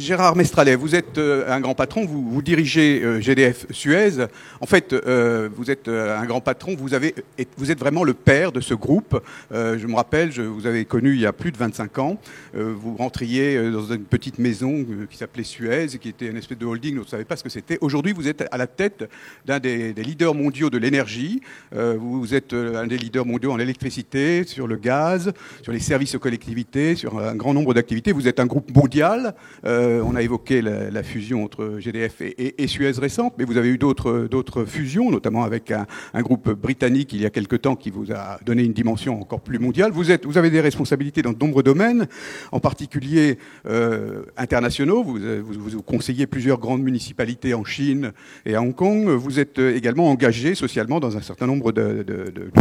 Gérard Mestralet, vous êtes un grand patron, vous dirigez GDF Suez. En fait, vous êtes un grand patron, vous êtes vraiment le père de ce groupe. Je me rappelle, vous avez connu il y a plus de 25 ans. Vous rentriez dans une petite maison qui s'appelait Suez, qui était une espèce de holding, vous ne savez pas ce que c'était. Aujourd'hui, vous êtes à la tête d'un des leaders mondiaux de l'énergie. Vous êtes un des leaders mondiaux en électricité, sur le gaz, sur les services aux collectivités, sur un grand nombre d'activités. Vous êtes un groupe mondial. On a évoqué la fusion entre GDF et Suez récente, mais vous avez eu d'autres fusions, notamment avec un groupe britannique il y a quelque temps qui vous a donné une dimension encore plus mondiale. Vous avez des responsabilités dans de nombreux domaines, en particulier internationaux. Vous conseillez plusieurs grandes municipalités en Chine et à Hong Kong. Vous êtes également engagé socialement dans un certain nombre de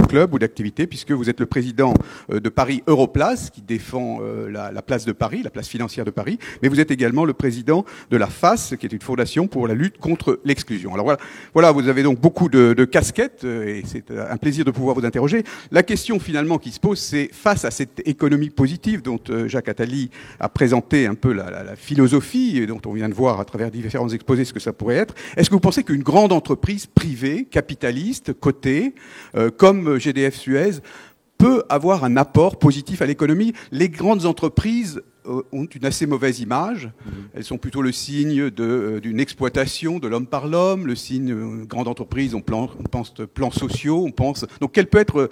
clubs ou d'activités, puisque vous êtes le président de Paris Europlace, qui défend la place de Paris, la place financière de Paris, mais vous êtes également le président de la FAS, qui est une fondation pour la lutte contre l'exclusion. Alors voilà, vous avez donc beaucoup de casquettes, et c'est un plaisir de pouvoir vous interroger. La question finalement qui se pose, c'est face à cette économie positive dont Jacques Attali a présenté un peu la philosophie, et dont on vient de voir à travers différents exposés ce que ça pourrait être, est-ce que vous pensez qu'une grande entreprise privée, capitaliste, cotée, comme GDF Suez, peut avoir un apport positif à l'économie? Les grandes entreprises ont une assez mauvaise image. Elles sont plutôt le signe d'une exploitation de l'homme par l'homme, le signe grande entreprise, on pense plans sociaux, on pense... Donc quelle peut être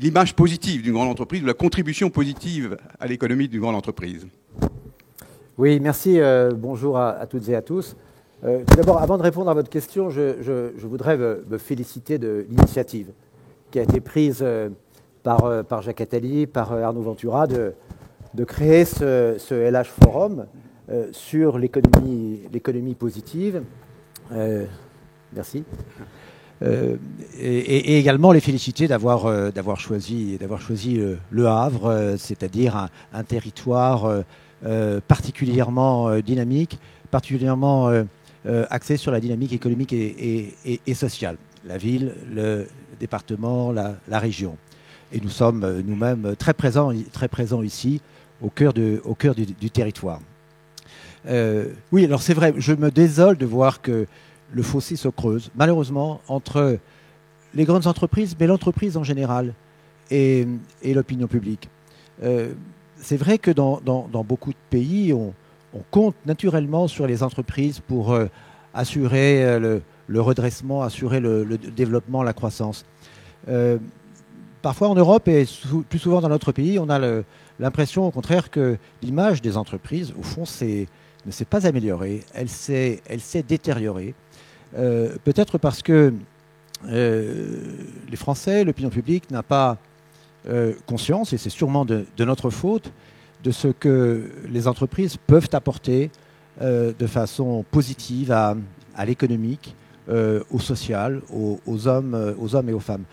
l'image positive d'une grande entreprise, ou la contribution positive à l'économie d'une grande entreprise? Oui, merci. Bonjour à toutes et à tous. Tout d'abord, avant de répondre à votre question, je voudrais me féliciter de l'initiative qui a été prise par Jacques Attali, par Arnaud Ventura, de créer ce LH Forum sur l'économie positive. Merci. Et également les féliciter d'avoir choisi Le Havre, c'est-à-dire un territoire particulièrement dynamique, particulièrement axé sur la dynamique économique et sociale. La ville, le département, la région. Et nous sommes nous-mêmes très présents ici, au cœur du territoire. Oui, alors c'est vrai, je me désole de voir que le fossé se creuse, malheureusement, entre les grandes entreprises, mais l'entreprise en général, et l'opinion publique. C'est vrai que dans beaucoup de pays, on compte naturellement sur les entreprises pour assurer le redressement, assurer le développement, la croissance. Parfois en Europe et plus souvent dans notre pays, on a l'impression au contraire que l'image des entreprises, au fond, ne s'est pas améliorée, elle s'est détériorée. Peut-être parce que les Français, l'opinion publique n'a pas conscience, et c'est sûrement de notre faute, de ce que les entreprises peuvent apporter de façon positive à l'économique, au social, aux hommes et aux femmes.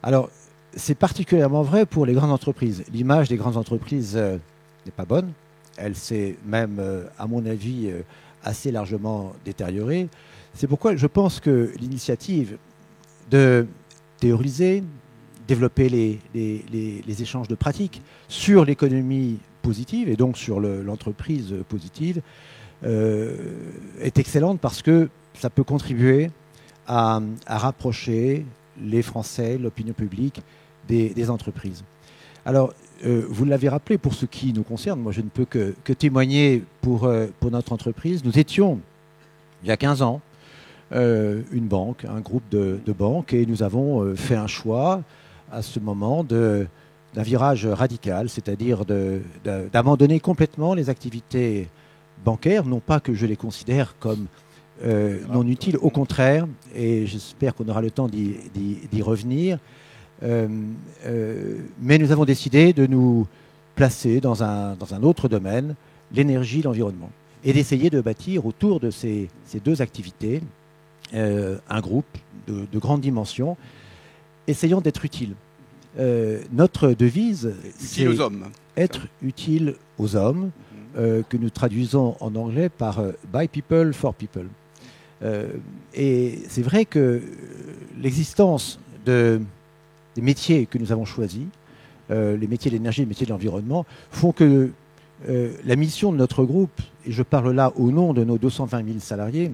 Alors, c'est particulièrement vrai pour les grandes entreprises. L'image des grandes entreprises n'est pas bonne. Elle s'est même, à mon avis, assez largement détériorée. C'est pourquoi je pense que l'initiative de théoriser, développer les échanges de pratiques sur l'économie positive et donc sur l'entreprise positive est excellente parce que ça peut contribuer à rapprocher les Français, l'opinion publique, des entreprises. Alors, vous l'avez rappelé, pour ce qui nous concerne, moi je ne peux que témoigner pour notre entreprise. Nous étions, il y a 15 ans, une banque, un groupe de banques, et nous avons fait un choix à ce moment d'un virage radical, c'est-à-dire d'abandonner complètement les activités bancaires, non pas que je les considère comme non utiles, au contraire, et j'espère qu'on aura le temps d'y revenir, mais nous avons décidé de nous placer dans un autre domaine, l'énergie, l'environnement, et d'essayer de bâtir autour de ces deux activités un groupe de grande dimension, essayant d'être utile. Notre devise, c'est être utile aux hommes, que nous traduisons en anglais par by people for people. Et c'est vrai que l'existence des métiers que nous avons choisis, les métiers de l'énergie, les métiers de l'environnement, font que La mission de notre groupe, et je parle là au nom de nos 220 000 salariés,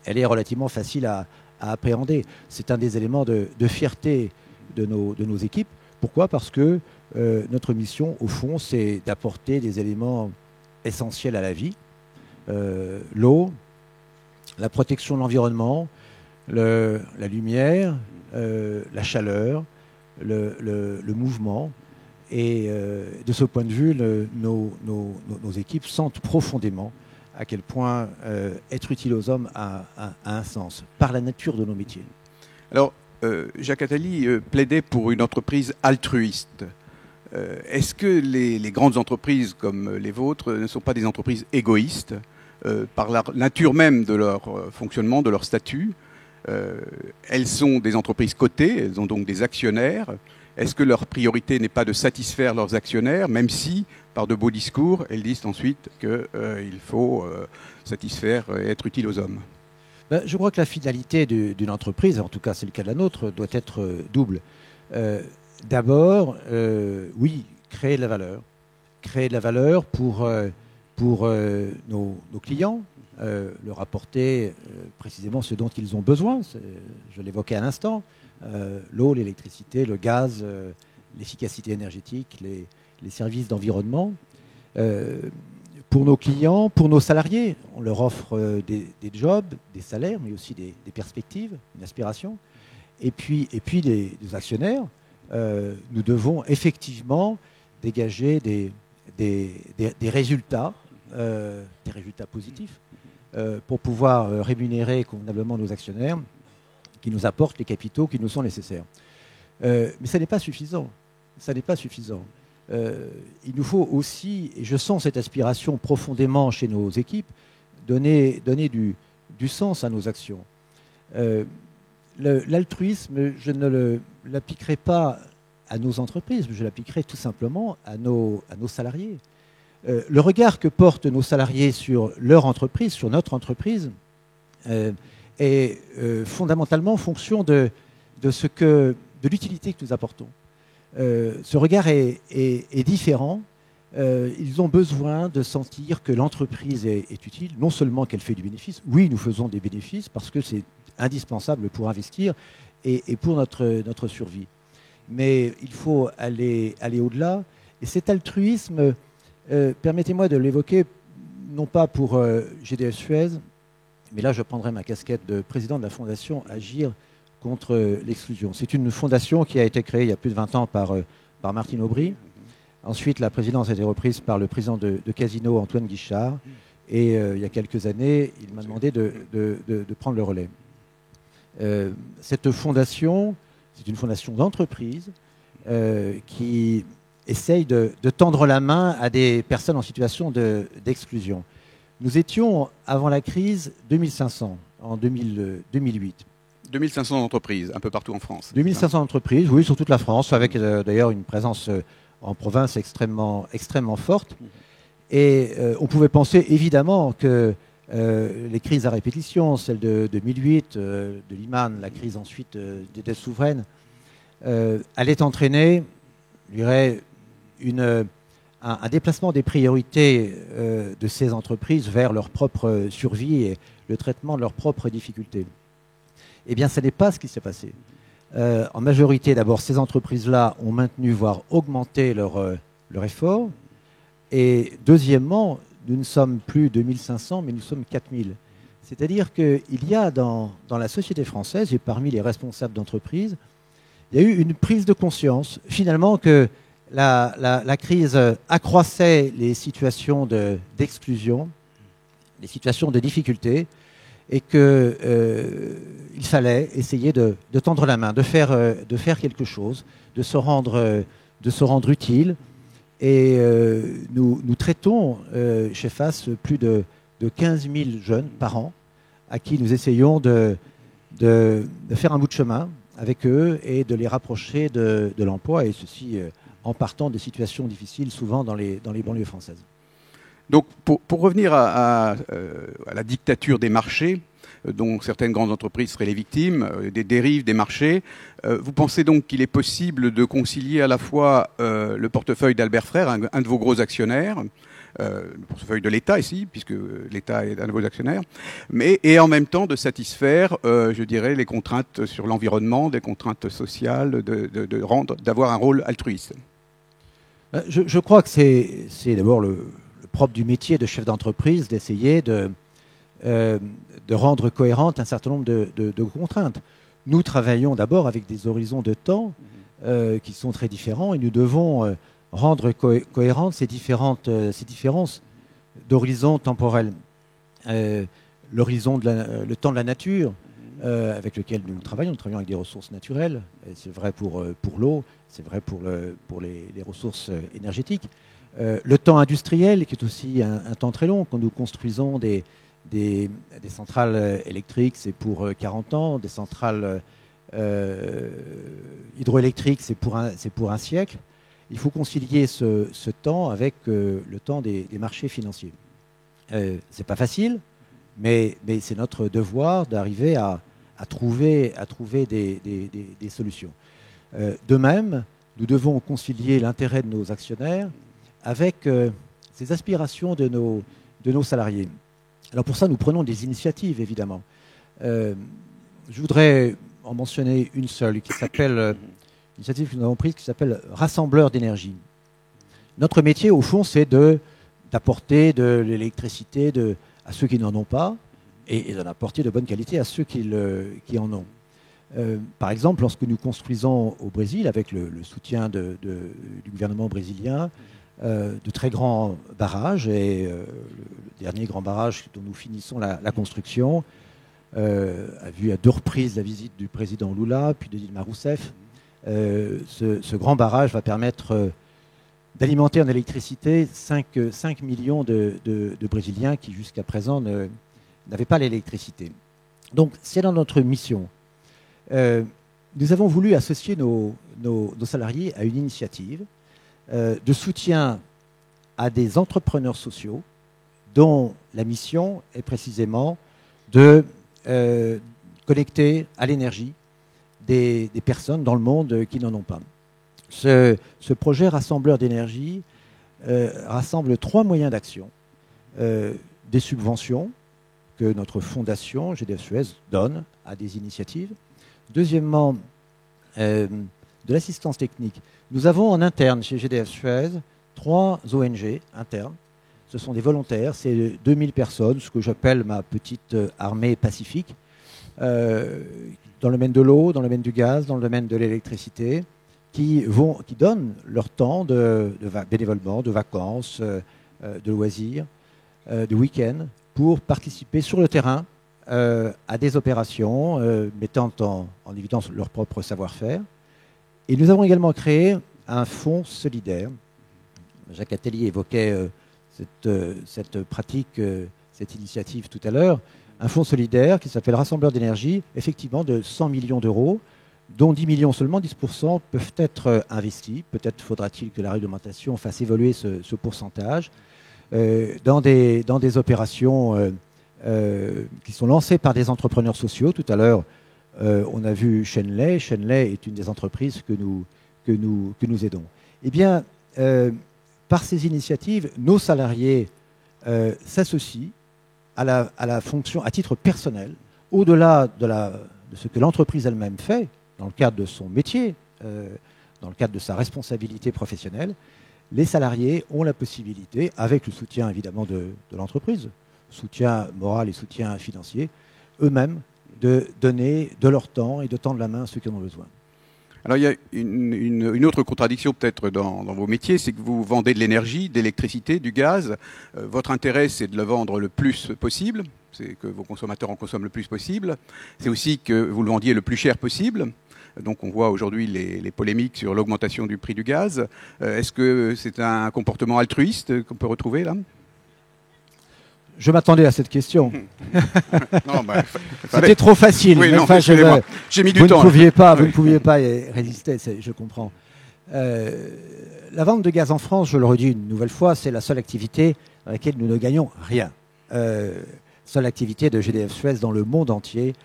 elle est relativement facile à appréhender. C'est un des éléments de fierté de nos équipes. Pourquoi ? Parce que notre mission, au fond, c'est d'apporter des éléments essentiels à la vie. L'eau, la protection de l'environnement, la lumière, la chaleur, le mouvement. Et de ce point de vue, nos équipes sentent profondément à quel point être utile aux hommes a un sens, par la nature de nos métiers. Alors, Jacques Attali plaidait pour une entreprise altruiste. Est-ce que les grandes entreprises comme les vôtres ne sont pas des entreprises égoïstes par la nature même de leur fonctionnement, de leur statut? Elles sont des entreprises cotées, elles ont donc des actionnaires. Est-ce que leur priorité n'est pas de satisfaire leurs actionnaires, même si, par de beaux discours, elles disent ensuite qu'il faut satisfaire et être utile aux hommes? Je crois que la finalité d'une entreprise, en tout cas c'est le cas de la nôtre, doit être double. D'abord, oui, créer de la valeur. Créer de la valeur pour nos clients, leur apporter précisément ce dont ils ont besoin. Je l'évoquais à l'instant. L'eau, l'électricité, le gaz, l'efficacité énergétique, les services d'environnement. Pour nos clients, pour nos salariés, on leur offre des jobs, des salaires, mais aussi des perspectives, une aspiration. Et puis les actionnaires, nous devons effectivement dégager des résultats positifs pour pouvoir rémunérer convenablement nos actionnaires qui nous apportent les capitaux qui nous sont nécessaires. Mais ça n'est pas suffisant. Ça n'est pas suffisant. Il nous faut aussi, et je sens cette aspiration profondément chez nos équipes, donner du sens à nos actions. L'altruisme, je ne l'appliquerai pas à nos entreprises, je l'appliquerai tout simplement à nos salariés. Le regard que portent nos salariés sur leur entreprise, sur notre entreprise, est fondamentalement en fonction de l'utilité que nous apportons. Ce regard est différent. Ils ont besoin de sentir que l'entreprise est utile, non seulement qu'elle fait du bénéfice. Oui, nous faisons des bénéfices parce que c'est indispensable pour investir et pour notre survie. Mais il faut aller au-delà. Et cet altruisme, permettez-moi de l'évoquer, non pas pour GDF Suez, mais là je prendrai ma casquette de président de la fondation Agir contre l'exclusion. C'est une fondation qui a été créée il y a plus de 20 ans par Martine Aubry. Ensuite, la présidence a été reprise par le président de Casino, Antoine Guichard. Et il y a quelques années, il m'a demandé de prendre le relais. Cette fondation, c'est une fondation d'entreprise qui essaye de tendre la main à des personnes en situation d'exclusion. Nous étions, avant la crise, 2500 en 2008. 2500 entreprises, un peu partout en France. 2500 entreprises, oui, sur toute la France, avec d'ailleurs une présence en province extrêmement forte. Et on pouvait penser évidemment que les crises à répétition, celle de 2008, de Lehman, la crise ensuite des dettes souveraines, allaient entraîner, je dirais, un déplacement des priorités de ces entreprises vers leur propre survie et le traitement de leurs propres difficultés. Eh bien, ce n'est pas ce qui s'est passé. En majorité, d'abord, ces entreprises-là ont maintenu, voire augmenté leur effort. Et deuxièmement, nous ne sommes plus 2500, mais nous sommes 4000. C'est-à-dire qu'il y a dans la société française, et parmi les responsables d'entreprises, il y a eu une prise de conscience, finalement, que la crise accroissait les situations d'exclusion, les situations de difficulté, et qu'il fallait essayer de tendre la main, de faire quelque chose, de se rendre utile. Et nous traitons chez FAS plus de 15 000 jeunes par an à qui nous essayons de faire un bout de chemin avec eux et de les rapprocher de l'emploi, et ceci en partant de situations difficiles, souvent dans les banlieues françaises. Donc, pour revenir à la dictature des marchés, dont certaines grandes entreprises seraient les victimes, des dérives des marchés, vous pensez donc qu'il est possible de concilier à la fois le portefeuille d'Albert Frère, un de vos gros actionnaires, le portefeuille de l'État ici, puisque l'État est un de vos actionnaires, et en même temps de satisfaire, je dirais, les contraintes sur l'environnement, des contraintes sociales, d'avoir un rôle altruiste. Je crois que c'est d'abord le propre du métier de chef d'entreprise d'essayer de rendre cohérente un certain nombre de contraintes. Nous travaillons d'abord avec des horizons de temps qui sont très différents et nous devons rendre cohérentes ces différences d'horizons temporels. Le temps de la nature avec lequel nous travaillons avec des ressources naturelles, c'est vrai pour l'eau, c'est vrai pour les ressources énergétiques. Le temps industriel, qui est aussi un temps très long, quand nous construisons des centrales électriques, c'est pour 40 ans, des centrales hydroélectriques, c'est pour un siècle. Il faut concilier ce temps avec le temps des marchés financiers. C'est pas facile, mais c'est notre devoir d'arriver à trouver des solutions. De même, nous devons concilier l'intérêt de nos actionnaires avec ces aspirations de nos salariés. Alors pour ça, nous prenons des initiatives, évidemment. Je voudrais en mentionner une seule, qui s'appelle, l'initiative que nous avons prise, qui s'appelle Rassembleur d'énergie. Notre métier, au fond, c'est d'apporter de l'électricité à ceux qui n'en ont pas et d'en apporter de bonne qualité à ceux qui en ont. Par exemple, lorsque nous construisons au Brésil, avec le soutien du gouvernement brésilien, de très grands barrages, et le dernier grand barrage dont nous finissons la construction a vu à 2 reprises la visite du président Lula, puis de Dilma Rousseff. Ce grand barrage va permettre d'alimenter en électricité 5 millions de Brésiliens qui jusqu'à présent n'avaient pas l'électricité. Donc c'est dans notre mission. Nous avons voulu associer nos salariés à une initiative de soutien à des entrepreneurs sociaux dont la mission est précisément de connecter à l'énergie des personnes dans le monde qui n'en ont pas. Ce projet rassembleur d'énergie rassemble 3 moyens d'action. Des subventions que notre fondation, GDF Suez, donne à des initiatives. Deuxièmement, de l'assistance technique. Nous avons en interne chez GDF Suez 3 ONG internes. Ce sont des volontaires, c'est 2000 personnes, ce que j'appelle ma petite armée pacifique, dans le domaine de l'eau, dans le domaine du gaz, dans le domaine de l'électricité, qui donnent leur temps de bénévolement, de vacances, de loisirs, de week-ends, pour participer sur le terrain à des opérations mettant en évidence leur propre savoir-faire. Et nous avons également créé un fonds solidaire. Jacques Attali évoquait cette pratique, cette initiative tout à l'heure. Un fonds solidaire qui s'appelle Rassembleur d'énergie, effectivement de 100 millions d'euros, dont 10 millions seulement, 10% peuvent être investis. Peut-être faudra-t-il que la réglementation fasse évoluer ce pourcentage dans des opérations qui sont lancées par des entrepreneurs sociaux. Tout à l'heure, on a vu Shenley. Shenley est une des entreprises que nous aidons. Eh bien, par ces initiatives, nos salariés s'associent à la fonction, à titre personnel, au-delà de ce que l'entreprise elle-même fait, dans le cadre de son métier, dans le cadre de sa responsabilité professionnelle. Les salariés ont la possibilité, avec le soutien évidemment de l'entreprise, soutien moral et soutien financier, eux-mêmes, de donner de leur temps et de tendre la main à ceux qui en ont besoin. Alors il y a une autre contradiction peut-être dans vos métiers, c'est que vous vendez de l'énergie, de l'électricité, du gaz. Votre intérêt, c'est de le vendre le plus possible, c'est que vos consommateurs en consomment le plus possible. C'est aussi que vous le vendiez le plus cher possible. Donc on voit aujourd'hui les polémiques sur l'augmentation du prix du gaz. Est-ce que c'est un comportement altruiste qu'on peut retrouver là ? Je m'attendais à cette question. Non, bah, c'était trop facile. Oui, non, enfin, j'ai mis du temps. Vous ne pouviez pas y résister, je comprends. La vente de gaz en France, je le redis une nouvelle fois, c'est la seule activité dans laquelle nous ne gagnons rien. Seule activité de GDF Suez dans le monde entier,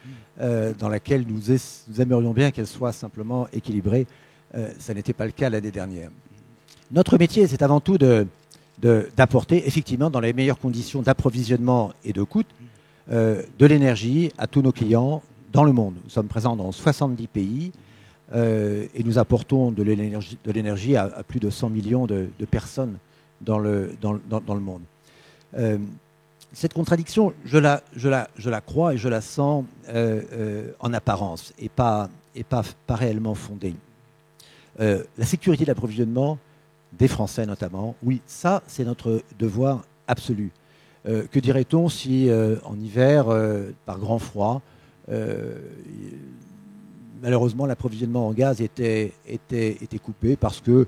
dans laquelle nous aimerions bien qu'elle soit simplement équilibrée. Ça n'était pas le cas l'année dernière. Notre métier, c'est avant tout de d'apporter effectivement dans les meilleures conditions d'approvisionnement et de coût de l'énergie à tous nos clients dans le monde. Nous sommes présents dans 70 pays et nous apportons de l'énergie à plus de 100 millions de personnes dans le monde. Cette contradiction, je la crois et je la sens en apparence et pas réellement fondée. La sécurité d'approvisionnement des Français notamment, oui, ça c'est notre devoir absolu. Que dirait-on si en hiver, par grand froid, malheureusement l'approvisionnement en gaz était coupé parce que,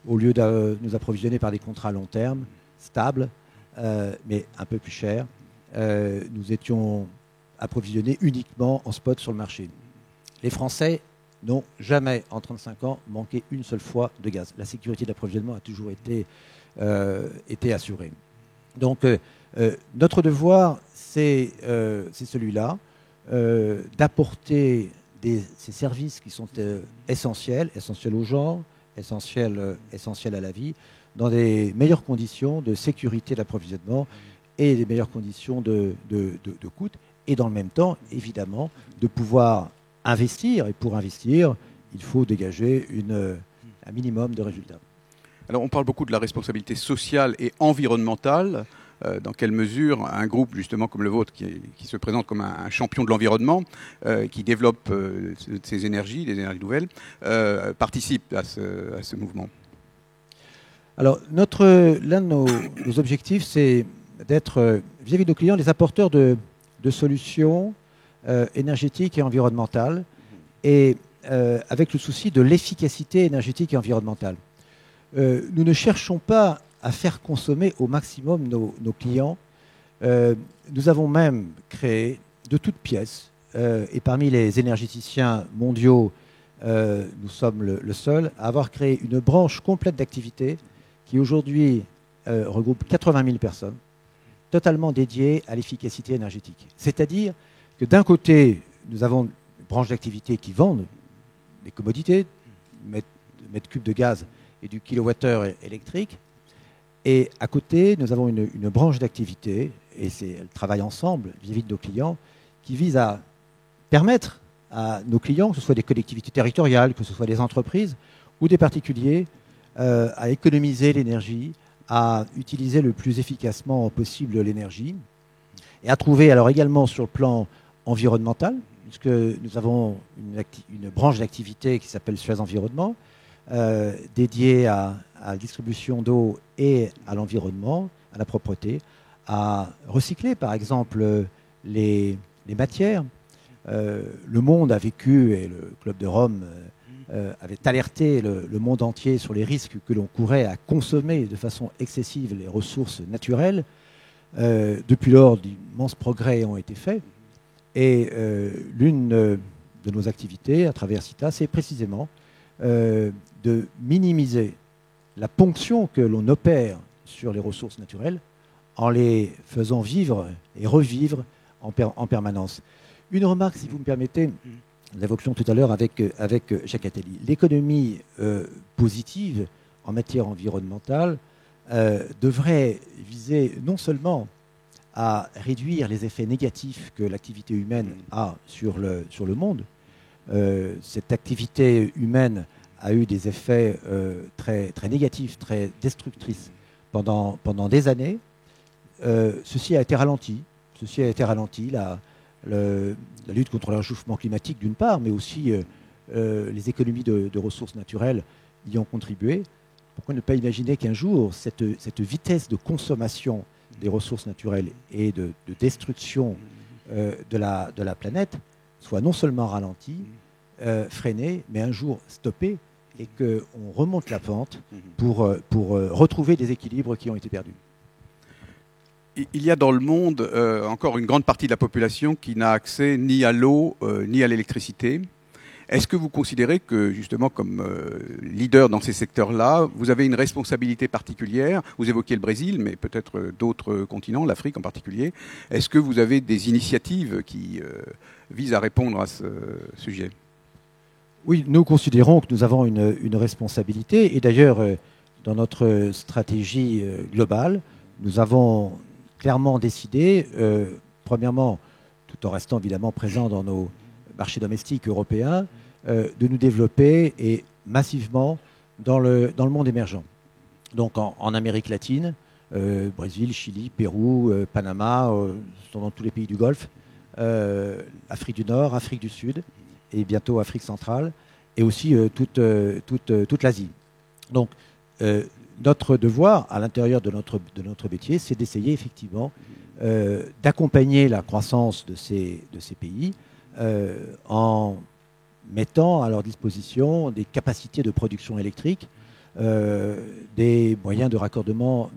au lieu de nous approvisionner par des contrats à long terme, stables, mais un peu plus chers, nous étions approvisionnés uniquement en spot sur le marché. Les Français n'ont jamais, en 35 ans, manqué une seule fois de gaz. La sécurité d'approvisionnement a toujours été assurée. Donc, notre devoir, c'est celui-là, d'apporter ces services qui sont essentiels aux gens, essentiels à la vie, dans des meilleures conditions de sécurité d'approvisionnement et des meilleures conditions de coût, et dans le même temps, évidemment, de pouvoir investir. Et pour investir, il faut dégager un minimum de résultats. Alors, on parle beaucoup de la responsabilité sociale et environnementale. Dans quelle mesure un groupe justement comme le vôtre, qui se présente comme un champion de l'environnement, qui développe ces énergies, les énergies nouvelles, participe à ce mouvement? Alors, l'un de nos objectifs, c'est d'être, vis-à-vis de nos clients, les apporteurs de solutions énergétiques et environnementales, et avec le souci de l'efficacité énergétique et environnementale. Nous ne cherchons pas à faire consommer au maximum nos clients. Nous avons même créé de toutes pièces, et parmi les énergéticiens mondiaux, nous sommes le seul à avoir créé une branche complète d'activité qui aujourd'hui regroupe 80 000 personnes, totalement dédiées à l'efficacité énergétique. C'est-à-dire que d'un côté, nous avons une branche d'activité qui vendent des commodités, mètres cubes de gaz et du kilowattheure électrique. Et à côté, nous avons une branche d'activité, et elles travaillent ensemble vis-à-vis de nos clients, qui vise à permettre à nos clients, que ce soit des collectivités territoriales, que ce soit des entreprises ou des particuliers, à économiser l'énergie, à utiliser le plus efficacement possible l'énergie, et à trouver alors également sur le plan environnemental, puisque nous avons une branche d'activité qui s'appelle Suez Environnement, dédiée à la distribution d'eau et à l'environnement, à la propreté, à recycler par exemple les matières. Le monde a vécu, et le Club de Rome avait alerté le monde entier sur les risques que l'on courait à consommer de façon excessive les ressources naturelles. Depuis lors, d'immenses progrès ont été faits. Et l'une de nos activités à travers CITA, c'est précisément de minimiser la ponction que l'on opère sur les ressources naturelles en les faisant vivre et revivre en permanence. Une remarque, si vous me permettez, nous l'évoquions tout à l'heure avec Jacques Attali. L'économie positive en matière environnementale devrait viser non seulement à réduire les effets négatifs que l'activité humaine a sur le monde. Cette activité humaine a eu des effets très, très négatifs, très destructrices pendant des années. Ceci a été ralenti. La lutte contre le réchauffement climatique d'une part, mais aussi les économies de ressources naturelles y ont contribué. Pourquoi ne pas imaginer qu'un jour, cette vitesse de consommation des ressources naturelles et de destruction de la planète soit non seulement ralentie, freinée, mais un jour stoppée, et qu'on remonte la pente pour retrouver des équilibres qui ont été perdus. Il y a dans le monde encore une grande partie de la population qui n'a accès ni à l'eau ni à l'électricité. Est-ce que vous considérez que, justement, comme leader dans ces secteurs-là, vous avez une responsabilité particulière? Vous évoquez le Brésil, mais peut-être d'autres continents, l'Afrique en particulier. Est-ce que vous avez des initiatives qui visent à répondre à ce sujet? Oui, nous considérons que nous avons une responsabilité. Et d'ailleurs, dans notre stratégie globale, nous avons clairement décidé, premièrement, tout en restant évidemment présents dans nos marchés domestiques européens, de nous développer et massivement dans le monde émergent. Donc en Amérique latine, Brésil, Chili, Pérou, Panama, dans tous les pays du Golfe, Afrique du Nord, Afrique du Sud et bientôt Afrique centrale et aussi toute l'Asie. Donc notre devoir à l'intérieur de notre métier, c'est d'essayer effectivement d'accompagner la croissance de ces pays en mettant à leur disposition des capacités de production électrique, des moyens de raccordement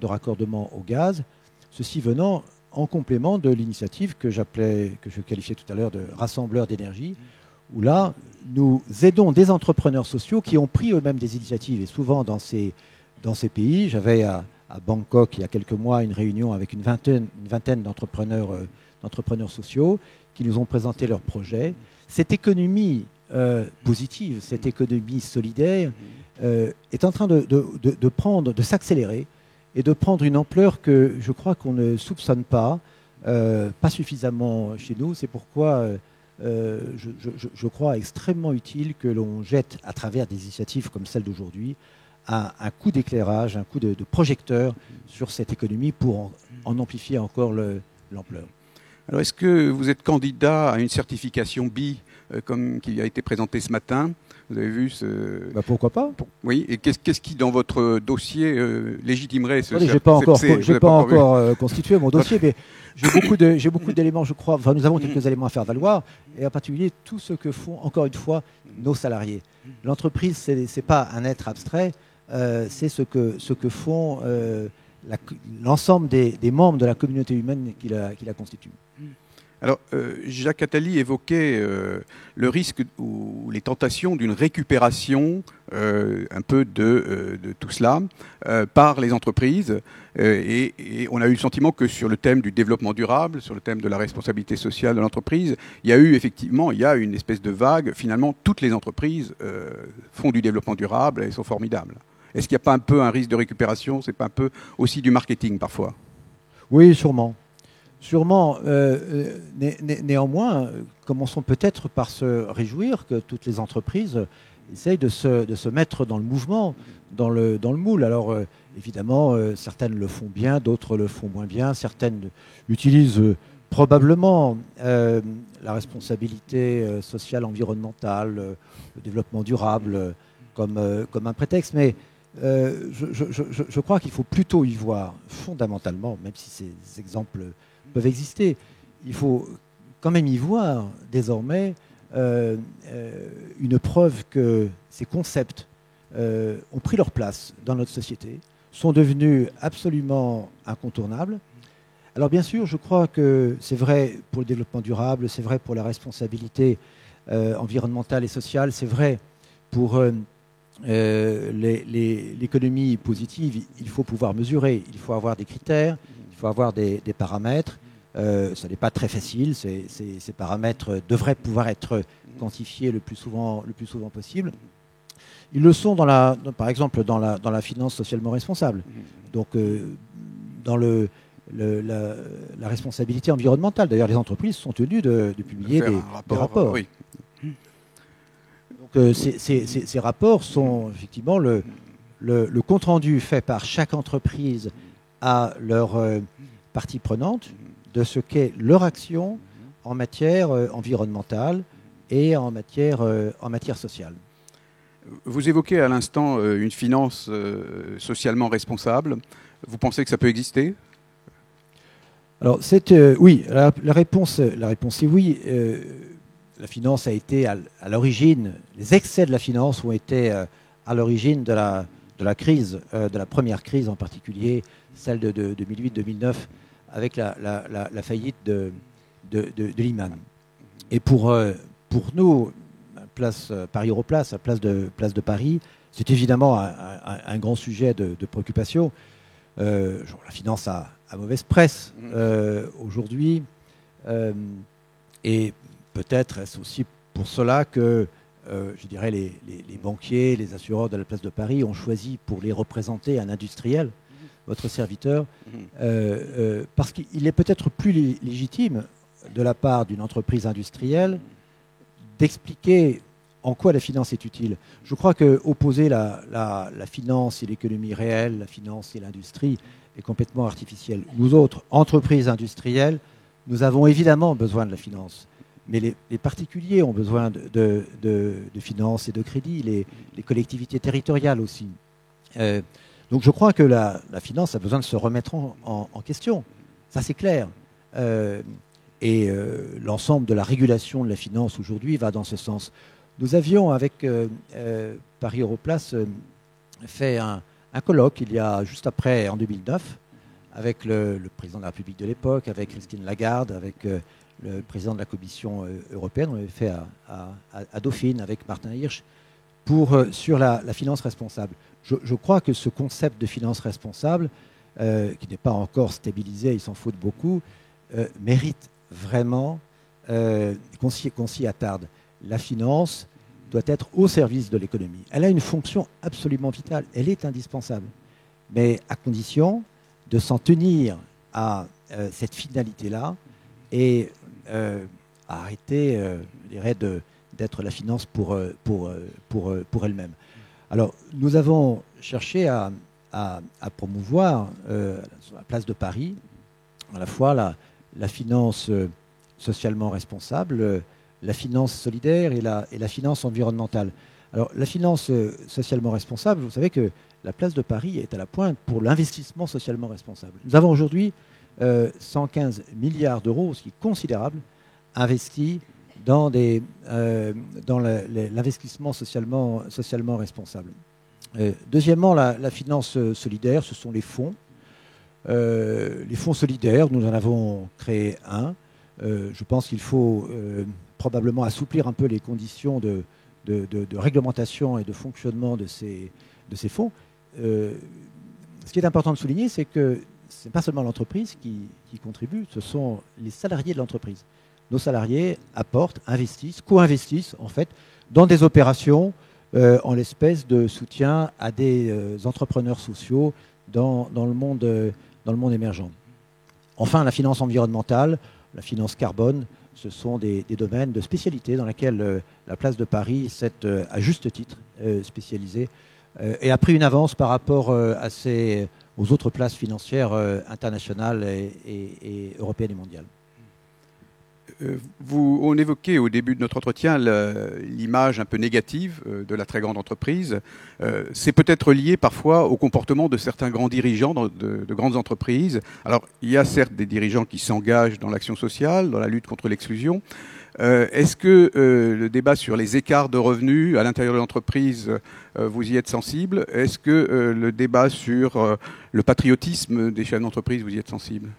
au gaz, ceci venant en complément de l'initiative que je qualifiais tout à l'heure de rassembleur d'énergie, où là, nous aidons des entrepreneurs sociaux qui ont pris eux-mêmes des initiatives, et souvent dans ces pays. J'avais à Bangkok, il y a quelques mois, une réunion avec une vingtaine d'entrepreneurs sociaux qui nous ont présenté leurs projets. Cette économie positive, cette économie solidaire est en train de s'accélérer et de prendre une ampleur que je crois qu'on ne soupçonne pas suffisamment chez nous. C'est pourquoi je crois extrêmement utile que l'on jette à travers des initiatives comme celle d'aujourd'hui un coup d'éclairage, un coup de projecteur sur cette économie pour en amplifier encore l'ampleur. Alors, est-ce que vous êtes candidat à une certification BI comme qui a été présentée ce matin? Vous avez vu ce... Pourquoi pas? Oui, et qu'est-ce qui, dans votre dossier, légitimerait ce... Je n'ai pas encore constitué mon dossier, mais j'ai beaucoup d'éléments, je crois. Enfin, nous avons quelques éléments à faire valoir, et en particulier tout ce que font, encore une fois, nos salariés. L'entreprise, ce n'est pas un être abstrait, c'est ce que font l'ensemble des membres de la communauté humaine qui la constitue. Alors, Jacques Attali évoquait le risque ou les tentations d'une récupération un peu de tout cela par les entreprises. Et on a eu le sentiment que sur le thème du développement durable, sur le thème de la responsabilité sociale de l'entreprise, il y a une espèce de vague. Finalement, toutes les entreprises font du développement durable et sont formidables. Est-ce qu'il n'y a pas un peu un risque de récupération? C'est pas un peu aussi du marketing parfois? Oui, sûrement. Néanmoins, commençons peut-être par se réjouir que toutes les entreprises essayent de se mettre dans le mouvement, dans le moule. Alors, évidemment, certaines le font bien, d'autres le font moins bien. Certaines utilisent probablement la responsabilité sociale, environnementale, le développement durable comme un prétexte. Mais je crois qu'il faut plutôt y voir fondamentalement, même si ces exemples peuvent exister, il faut quand même y voir désormais une preuve que ces concepts ont pris leur place dans notre société, sont devenus absolument incontournables. Alors bien sûr, je crois que c'est vrai pour le développement durable, c'est vrai pour la responsabilité environnementale et sociale, c'est vrai pour l'économie positive. Il faut pouvoir mesurer, il faut avoir des critères, il faut avoir des paramètres. Ce n'est pas très facile. Ces paramètres devraient pouvoir être quantifiés le plus souvent possible. Ils le sont par exemple dans la finance socialement responsable. Donc dans la responsabilité environnementale. D'ailleurs, les entreprises sont tenues de publier des rapports. Oui. Donc ces rapports sont effectivement le compte-rendu fait par chaque entreprise à leur partie prenante de ce qu'est leur action en matière environnementale et en matière sociale. Vous évoquez à l'instant une finance socialement responsable. Vous pensez que ça peut exister? Alors, oui, la réponse est oui. La finance a été à l'origine, les excès de la finance ont été à l'origine de la crise, de la première crise en particulier, celle de 2008-2009, avec la faillite de Lehman. Et pour nous, Paris Europlace, la place de Paris, c'est évidemment un grand sujet de préoccupation. La finance a mauvaise presse aujourd'hui, et peut-être est-ce aussi pour cela que je dirais, les banquiers, les assureurs de la place de Paris ont choisi pour les représenter un industriel, votre serviteur, parce qu'il est peut-être plus légitime de la part d'une entreprise industrielle d'expliquer en quoi la finance est utile. Je crois qu'opposer la finance et l'économie réelle, la finance et l'industrie est complètement artificiel. Nous autres, entreprises industrielles, nous avons évidemment besoin de la finance. Mais les particuliers ont besoin de finances et de crédit, les collectivités territoriales aussi. Donc je crois que la finance a besoin de se remettre en question. Ça, c'est clair. L'ensemble de la régulation de la finance aujourd'hui va dans ce sens. Nous avions, avec Paris Europlace, fait un colloque il y a juste après, en 2009, avec le président de la République de l'époque, avec Christine Lagarde, avec le président de la Commission européenne. On l'avait fait à Dauphine avec Martin Hirsch sur la finance responsable. Je crois que ce concept de finance responsable, qui n'est pas encore stabilisé, il s'en faut de beaucoup, mérite vraiment qu'on s'y attarde. La finance doit être au service de l'économie. Elle a une fonction absolument vitale, elle est indispensable, mais à condition de s'en tenir à cette finalité-là et arrêter, je dirais, d'être la finance pour elle-même. Alors, nous avons cherché à promouvoir, sur la place de Paris, à la fois la finance socialement responsable, la finance solidaire et la finance environnementale. Alors, la finance socialement responsable, vous savez que la place de Paris est à la pointe pour l'investissement socialement responsable. Nous avons aujourd'hui 115 milliards d'euros, ce qui est considérable, investis dans l'investissement socialement responsable. Deuxièmement, la finance solidaire, ce sont les fonds. Les fonds solidaires, nous en avons créé un. Je pense qu'il faut probablement assouplir un peu les conditions de réglementation et de fonctionnement de ces fonds. Ce qui est important de souligner, c'est que ce n'est pas seulement l'entreprise qui contribue, ce sont les salariés de l'entreprise. Nos salariés apportent, investissent, co-investissent en fait dans des opérations en l'espèce de soutien à des entrepreneurs sociaux dans le monde émergent. Enfin, la finance environnementale, la finance carbone, ce sont des domaines de spécialité dans lesquels la place de Paris s'est à juste titre spécialisée et a pris une avance par rapport aux autres places financières internationales et européennes et mondiales. On évoquait au début de notre entretien l'image un peu négative de la très grande entreprise. C'est peut-être lié parfois au comportement de certains grands dirigeants de grandes entreprises. Alors, il y a certes des dirigeants qui s'engagent dans l'action sociale, dans la lutte contre l'exclusion. Est-ce que le débat sur les écarts de revenus à l'intérieur de l'entreprise, vous y êtes sensible? Est-ce que le débat sur le patriotisme des chefs d'entreprise, vous y êtes sensible?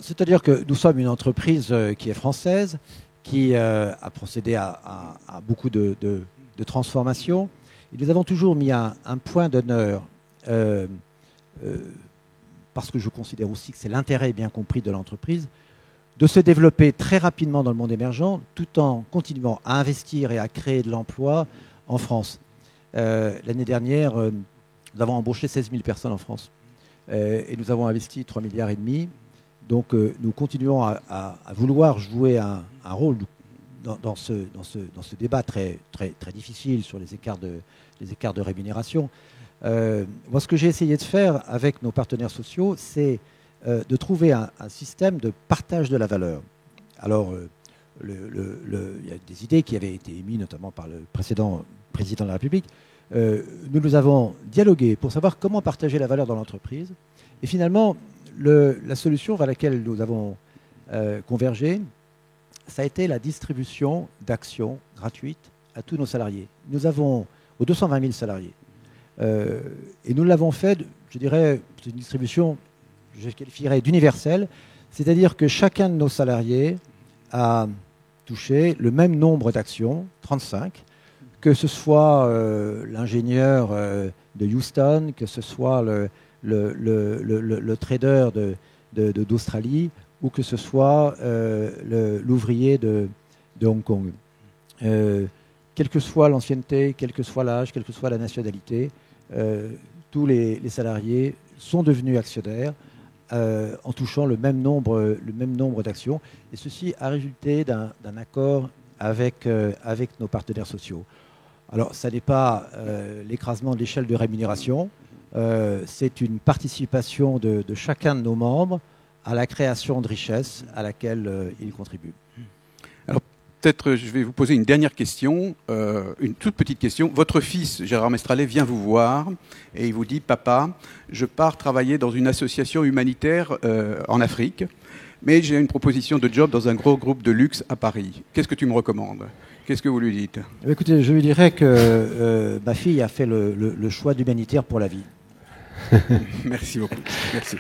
C'est-à-dire que nous sommes une entreprise qui est française, qui a procédé à beaucoup de transformations. Et nous avons toujours mis un point d'honneur, parce que je considère aussi que c'est l'intérêt bien compris de l'entreprise, de se développer très rapidement dans le monde émergent, tout en continuant à investir et à créer de l'emploi en France. L'année dernière, nous avons embauché 16 000 personnes en France. Et nous avons investi 3,5 milliards. Donc nous continuons à vouloir jouer un rôle dans ce débat très difficile sur les écarts de rémunération. Moi, ce que j'ai essayé de faire avec nos partenaires sociaux, c'est de trouver un système de partage de la valeur. Alors, il y a des idées qui avaient été émises notamment par le précédent président de la République. Nous avons dialogué pour savoir comment partager la valeur dans l'entreprise. Et finalement, la solution vers laquelle nous avons convergé, ça a été la distribution d'actions gratuites à tous nos salariés. Nous avons aux 220 000 salariés. Et nous l'avons fait, je dirais, c'est une distribution, je qualifierais d'universelle, c'est-à-dire que chacun de nos salariés a touché le même nombre d'actions, 35, que ce soit l'ingénieur de Houston, que ce soit le trader d'Australie, ou que ce soit l'ouvrier de Hong Kong. quelle que soit l'ancienneté, quel que soit l'âge, quelle que soit la nationalité, tous les salariés sont devenus actionnaires en touchant le même nombre d'actions. Et ceci a résulté d'un accord avec nos partenaires sociaux. Alors, ça n'est pas l'écrasement de l'échelle de rémunération, c'est une participation de chacun de nos membres à la création de richesses à laquelle ils contribuent. Alors, peut-être je vais vous poser une dernière question, une toute petite question. Votre fils, Gérard Mestralet, vient vous voir et il vous dit « Papa, je pars travailler dans une association humanitaire en Afrique, mais j'ai une proposition de job dans un gros groupe de luxe à Paris. Qu'est-ce que tu me recommandes ?» Qu'est-ce que vous lui dites? Écoutez, je lui dirais que ma fille a fait le choix d'humanitaire pour la vie. Merci beaucoup. Merci.